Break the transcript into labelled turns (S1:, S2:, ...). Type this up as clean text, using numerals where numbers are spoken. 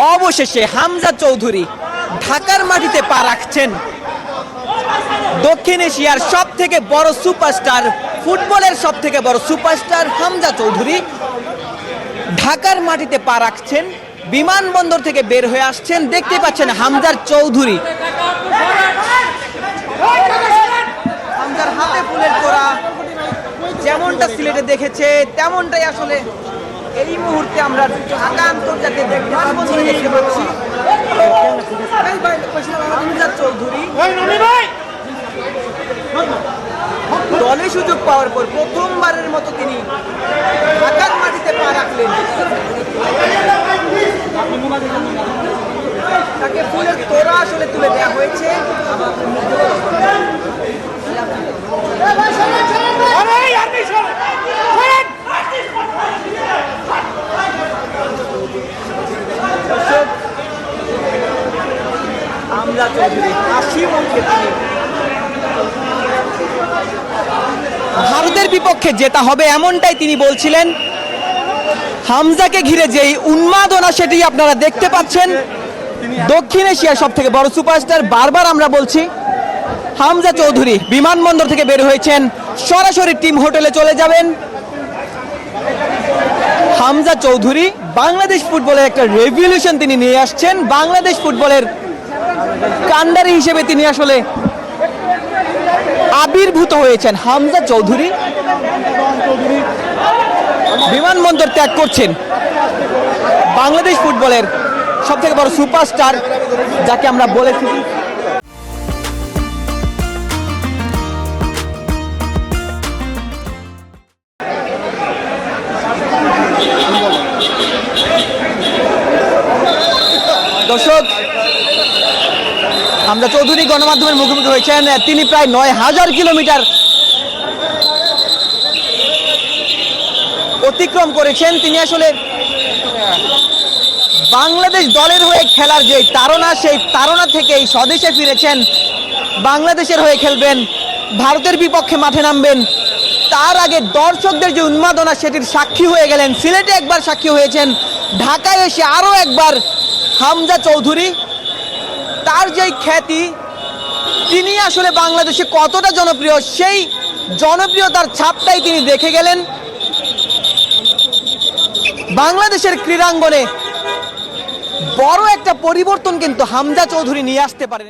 S1: অবশেষে হামজা চৌধুরী ঢাকার মাটিতে পা রাখছেন। দক্ষিণ এশিয়ার সব থেকে বড় সুপারস্টার, ফুটবলের সব থেকে বড় সুপারস্টার হামজা চৌধুরী ঢাকার মাটিতে পা রাখছেন। বিমানবন্দর থেকে বের হয়ে আসছেন। দেখতে পাচ্ছেন হামজা চৌধুরী, হামজার হাতে ফুলের তোড়া, যেমনটা সিলেটে দেখেছে তেমনটাই আসলে এই মুহূর্তে আমরা ঢাকা আন্তর্জাতিক বিমানবন্দরে দেখতে পাচ্ছি। হামজা চৌধুরী দলে সুযোগ পাওয়ার পর প্রথমবারের মতো তিনি ঢাকার মাটিতে পা রাখলেন। তাকে ফুলের তোড়া আসলে তুলে দেওয়া হয়েছে। হামজা চৌধুরী হাসি মুখে ভারতের বিপক্ষে জেতা হবে এমনটাই তিনি বলছিলেন। হামজাকে ঘিরে যেই উন্মাদনা সেটি আপনারা দেখতে পাচ্ছেন। দক্ষিণ এশিয়ার সব থেকে বড় সুপারস্টার, বারবার আমরা বলছি, হামজা চৌধুরী বিমানবন্দর থেকে বের হয়েছেন, সরাসরি টিম হোটেলে চলে যাবেন। হামজা চৌধুরী বাংলাদেশ ফুটবলের একটা রেভলিউশন তিনি নিয়ে আসছেন। বাংলাদেশ ফুটবলের কান্ডারি হিসেবে তিনি আসলে আবির্ভূত হয়েছেন। হামজা চৌধুরী বিমানবন্দর ত্যাগ করছেন। বাংলাদেশ ফুটবলের সব থেকে বড় সুপারস্টার যাকে আমরা বলেছি। দর্শক, হামজা চৌধুরী গণমাধ্যমের মুখোমুখি হয়েছেন। তিনি প্রায় ৯,০০০ কিলোমিটার অতিক্রম করেছেন। তিনি আসলে বাংলাদেশ দলের হয়ে খেলার যে তাড়না, সেই তাড়না থেকেই স্বদেশে ফিরেছেন। বাংলাদেশের হয়ে খেলবেন, ভারতের বিপক্ষে মাঠে নামবেন। তার আগে দর্শকদের যে উন্মাদনা সেটির সাক্ষী হয়ে গেলেন। সিলেটে একবার সাক্ষী হয়েছেন, ঢাকায় এসে আরও একবার হামজা চৌধুরী তার যেই খ্যাতি, তিনি আসলে বাংলাদেশে কতটা জনপ্রিয়, সেই জনপ্রিয়তার ছাপটাই তিনি দেখে গেলেন। বাংলাদেশের ক্রীড়াঙ্গনে বড় একটা পরিবর্তন কিন্তু হামজা চৌধুরী নিয়ে আসতে পারেন।